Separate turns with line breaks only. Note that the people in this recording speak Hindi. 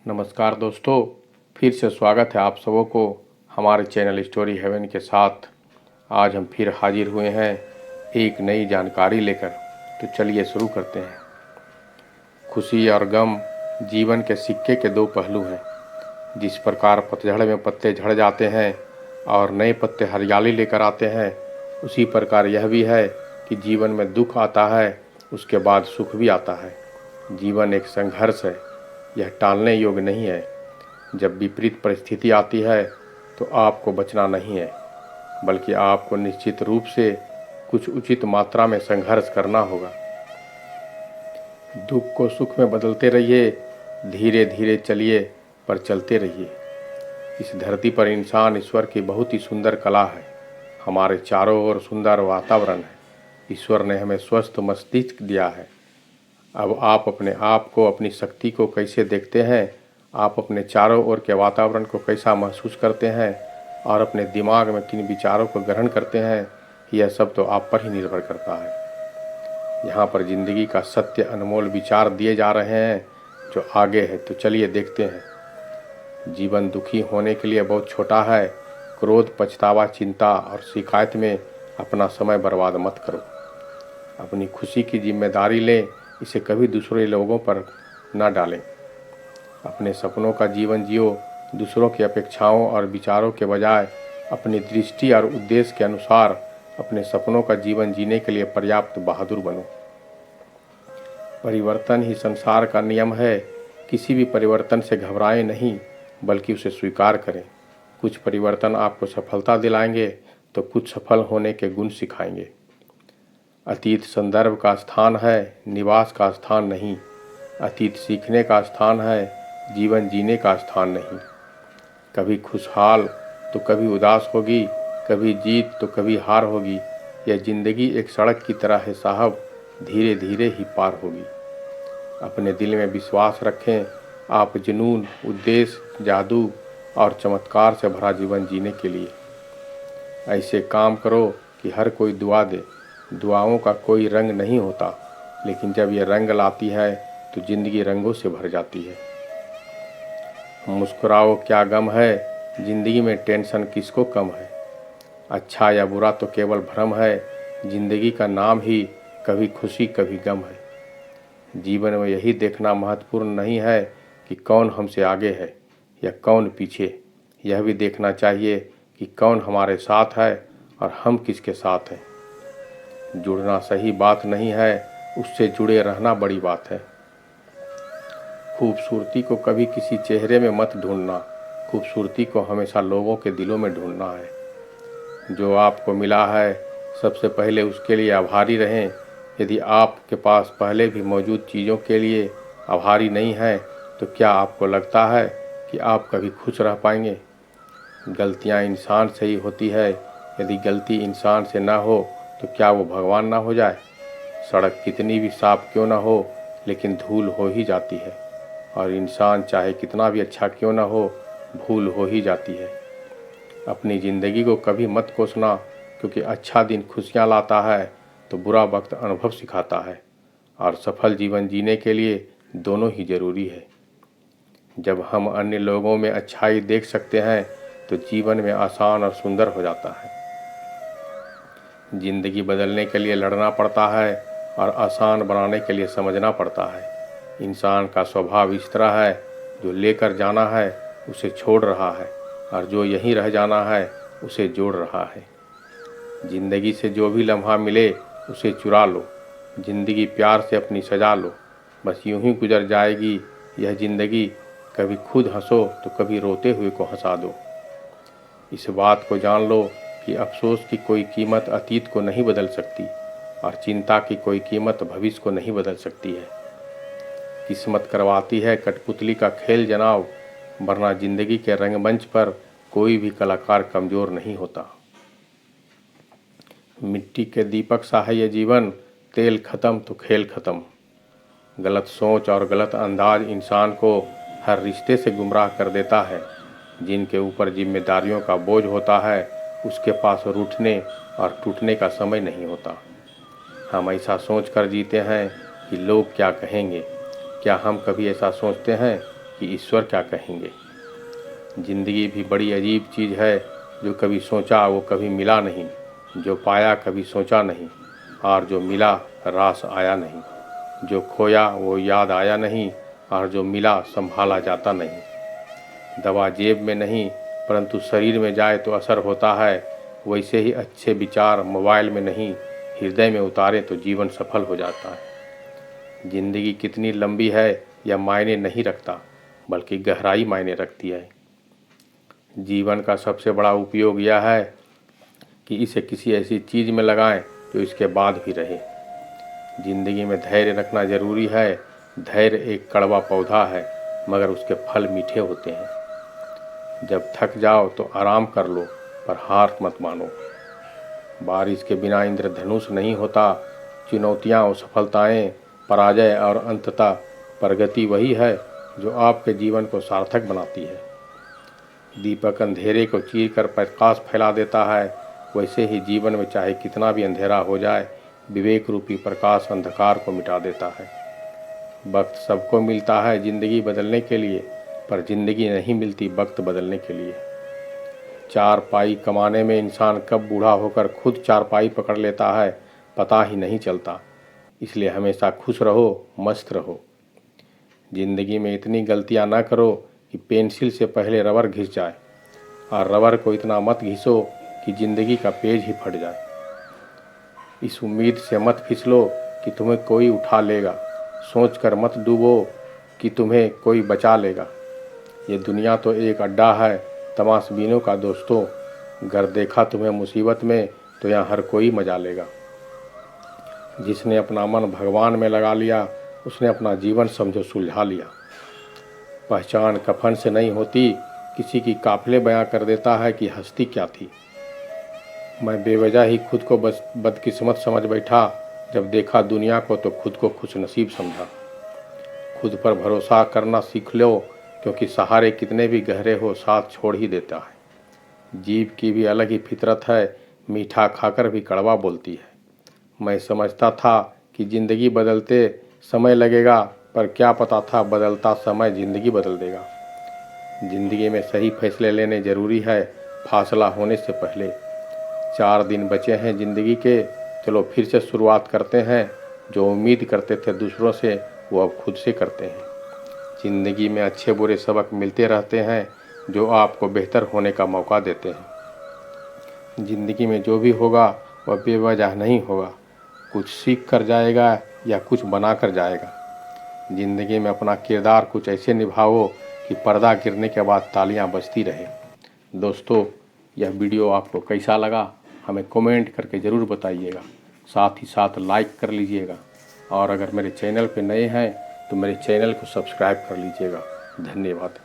नमस्कार दोस्तों, फिर से स्वागत है आप सबों को हमारे चैनल स्टोरी हेवन के साथ। आज हम फिर हाजिर हुए हैं एक नई जानकारी लेकर। तो चलिए शुरू करते हैं। खुशी और गम जीवन के सिक्के के दो पहलू हैं। जिस प्रकार पतझड़ में पत्ते झड़ जाते हैं और नए पत्ते हरियाली लेकर आते हैं, उसी प्रकार यह भी है कि जीवन में दुख आता है, उसके बाद सुख भी आता है। जीवन एक संघर्ष है, यह टालने योग्य नहीं है। जब विपरीत परिस्थिति आती है तो आपको बचना नहीं है, बल्कि आपको निश्चित रूप से कुछ उचित मात्रा में संघर्ष करना होगा। दुख को सुख में बदलते रहिए, धीरे धीरे चलिए पर चलते रहिए। इस धरती पर इंसान ईश्वर की बहुत ही सुंदर कला है। हमारे चारों ओर सुंदर वातावरण है। ईश्वर ने हमें स्वस्थ मस्तिष्क दिया है। अब आप अपने आप को, अपनी शक्ति को कैसे देखते हैं, आप अपने चारों ओर के वातावरण को कैसा महसूस करते हैं और अपने दिमाग में किन विचारों को ग्रहण करते हैं, यह सब तो आप पर ही निर्भर करता है। यहाँ पर जिंदगी का सत्य अनमोल विचार दिए जा रहे हैं जो आगे है। तो चलिए देखते हैं। जीवन दुखी होने के लिए बहुत छोटा है। क्रोध, पछतावा, चिंता और शिकायत में अपना समय बर्बाद मत करो। अपनी खुशी की जिम्मेदारी लें, इसे कभी दूसरे लोगों पर न डालें। अपने सपनों का जीवन जियो, दूसरों की अपेक्षाओं और विचारों के बजाय अपनी दृष्टि और उद्देश्य के अनुसार अपने सपनों का जीवन जीने के लिए पर्याप्त बहादुर बनो। परिवर्तन ही संसार का नियम है। किसी भी परिवर्तन से घबराएं नहीं, बल्कि उसे स्वीकार करें। कुछ परिवर्तन आपको सफलता दिलाएंगे तो कुछ सफल होने के गुण सिखाएंगे। अतीत संदर्भ का स्थान है, निवास का स्थान नहीं। अतीत सीखने का स्थान है, जीवन जीने का स्थान नहीं। कभी खुशहाल तो कभी उदास होगी, कभी जीत तो कभी हार होगी। यह जिंदगी एक सड़क की तरह है साहब, धीरे धीरे ही पार होगी। अपने दिल में विश्वास रखें। आप जुनून, उद्देश्य, जादू और चमत्कार से भरा जीवन जीने के लिए ऐसे काम करो कि हर कोई दुआ दे। दुआओं का कोई रंग नहीं होता, लेकिन जब ये रंग लाती है तो जिंदगी रंगों से भर जाती है। मुस्कुराओ, क्या गम है, जिंदगी में टेंशन किसको कम है। अच्छा या बुरा तो केवल भ्रम है, जिंदगी का नाम ही कभी खुशी कभी गम है। जीवन में यही देखना महत्वपूर्ण नहीं है कि कौन हमसे आगे है या कौन पीछे। यह भी देखना चाहिए कि कौन हमारे साथ है और हम किसके साथ हैं। जुड़ना सही बात नहीं है, उससे जुड़े रहना बड़ी बात है। खूबसूरती को कभी किसी चेहरे में मत ढूंढना, खूबसूरती को हमेशा लोगों के दिलों में ढूंढना है। जो आपको मिला है, सबसे पहले उसके लिए आभारी रहें। यदि आपके पास पहले भी मौजूद चीज़ों के लिए आभारी नहीं है, तो क्या आपको लगता है कि आप कभी खुश रह पाएंगे? गलतियाँ इंसान से ही होती है। यदि गलती इंसान से ना हो तो क्या वो भगवान ना हो जाए? सड़क कितनी भी साफ क्यों ना हो, लेकिन धूल हो ही जाती है। और इंसान चाहे कितना भी अच्छा क्यों ना हो, भूल हो ही जाती है। अपनी ज़िंदगी को कभी मत कोसना, क्योंकि अच्छा दिन खुशियाँ लाता है तो बुरा वक्त अनुभव सिखाता है। और सफल जीवन जीने के लिए दोनों ही ज़रूरी है। जब हम अन्य लोगों में अच्छाई देख सकते हैं तो जीवन में आसान और सुंदर हो जाता है। जिंदगी बदलने के लिए लड़ना पड़ता है और आसान बनाने के लिए समझना पड़ता है। इंसान का स्वभाव इस तरह है, जो लेकर जाना है उसे छोड़ रहा है, और जो यहीं रह जाना है उसे जोड़ रहा है। जिंदगी से जो भी लम्हा मिले उसे चुरा लो। जिंदगी प्यार से अपनी सजा लो। बस यूं ही गुजर जाएगी यह जिंदगी। कभी खुद हंसो तो कभी रोते हुए को हंसा दो। इस बात को जान लो कि अफसोस की कोई कीमत अतीत को नहीं बदल सकती, और चिंता की कोई कीमत भविष्य को नहीं बदल सकती है। किस्मत करवाती है कठपुतली का खेल जनाब, वरना जिंदगी के रंगमंच पर कोई भी कलाकार कमज़ोर नहीं होता। मिट्टी के दीपक सा है ये जीवन, तेल ख़त्म तो खेल ख़त्म। गलत सोच और गलत अंदाज इंसान को हर रिश्ते से गुमराह कर देता है। जिनके ऊपर जिम्मेदारियों का बोझ होता है, उसके पास रूठने और टूटने का समय नहीं होता। हम ऐसा सोच कर जीते हैं कि लोग क्या कहेंगे। क्या हम कभी ऐसा सोचते हैं कि ईश्वर क्या कहेंगे। जिंदगी भी बड़ी अजीब चीज़ है, जो कभी सोचा वो कभी मिला नहीं, जो पाया कभी सोचा नहीं, और जो मिला रास आया नहीं, जो खोया वो याद आया नहीं, और जो मिला संभाला जाता नहीं। दवा जेब में नहीं परंतु शरीर में जाए तो असर होता है, वैसे ही अच्छे विचार मोबाइल में नहीं हृदय में उतारे तो जीवन सफल हो जाता है। जिंदगी कितनी लंबी है यह मायने नहीं रखता, बल्कि गहराई मायने रखती है। जीवन का सबसे बड़ा उपयोग यह है कि इसे किसी ऐसी चीज़ में लगाएं जो इसके बाद भी रहे। जिंदगी में धैर्य रखना जरूरी है। धैर्य एक कड़वा पौधा है, मगर उसके फल मीठे होते हैं। जब थक जाओ तो आराम कर लो, पर हार मत मानो। बारिश के बिना इंद्रधनुष नहीं होता। चुनौतियाँ और सफलताएं, पराजय और अंततः प्रगति वही है जो आपके जीवन को सार्थक बनाती है। दीपक अंधेरे को चीर कर प्रकाश फैला देता है, वैसे ही जीवन में चाहे कितना भी अंधेरा हो जाए, विवेक रूपी प्रकाश अंधकार को मिटा देता है। वक्त सबको मिलता है ज़िंदगी बदलने के लिए, पर ज़िंदगी नहीं मिलती वक्त बदलने के लिए। चारपाई कमाने में इंसान कब बूढ़ा होकर खुद चारपाई पकड़ लेता है, पता ही नहीं चलता। इसलिए हमेशा खुश रहो, मस्त रहो। ज़िंदगी में इतनी गलतियां ना करो कि पेंसिल से पहले रबर घिस जाए, और रबर को इतना मत घिसो कि ज़िंदगी का पेज ही फट जाए। इस उम्मीद से मत फिसलो कि तुम्हें कोई उठा लेगा, सोच कर मत डूबो कि तुम्हें कोई बचा लेगा। ये दुनिया तो एक अड्डा है तमाशबीनों का दोस्तों, अगर देखा तुम्हें मुसीबत में तो यहाँ हर कोई मजा लेगा। जिसने अपना मन भगवान में लगा लिया, उसने अपना जीवन समझो सुलझा लिया। पहचान कफन से नहीं होती, किसी की काफिले बयां कर देता है कि हस्ती क्या थी। मैं बेवजह ही खुद को बस बदकिस्मत समझ बैठा, जब देखा दुनिया को तो खुद को खुशनसीब समझा। खुद पर भरोसा करना सीख लो, क्योंकि सहारे कितने भी गहरे हो साथ छोड़ ही देता है। जीभ की भी अलग ही फितरत है, मीठा खाकर भी कड़वा बोलती है। मैं समझता था कि ज़िंदगी बदलते समय लगेगा, पर क्या पता था बदलता समय ज़िंदगी बदल देगा। ज़िंदगी में सही फैसले लेने ज़रूरी है, फासला होने से पहले। 4 दिन बचे हैं ज़िंदगी के, चलो फिर से शुरुआत करते हैं। जो उम्मीद करते थे दूसरों से, वो अब खुद से करते हैं। ज़िंदगी में अच्छे बुरे सबक मिलते रहते हैं, जो आपको बेहतर होने का मौका देते हैं। ज़िंदगी में जो भी होगा वह बेवजह नहीं होगा, कुछ सीख कर जाएगा या कुछ बना कर जाएगा। ज़िंदगी में अपना किरदार कुछ ऐसे निभाओ कि पर्दा गिरने के बाद तालियां बजती रहे। दोस्तों, यह वीडियो आपको कैसा लगा हमें कमेंट करके ज़रूर बताइएगा। साथ ही साथ लाइक कर लीजिएगा, और अगर मेरे चैनल पे नए हैं तो मेरे चैनल को सब्सक्राइब कर लीजिएगा। धन्यवाद।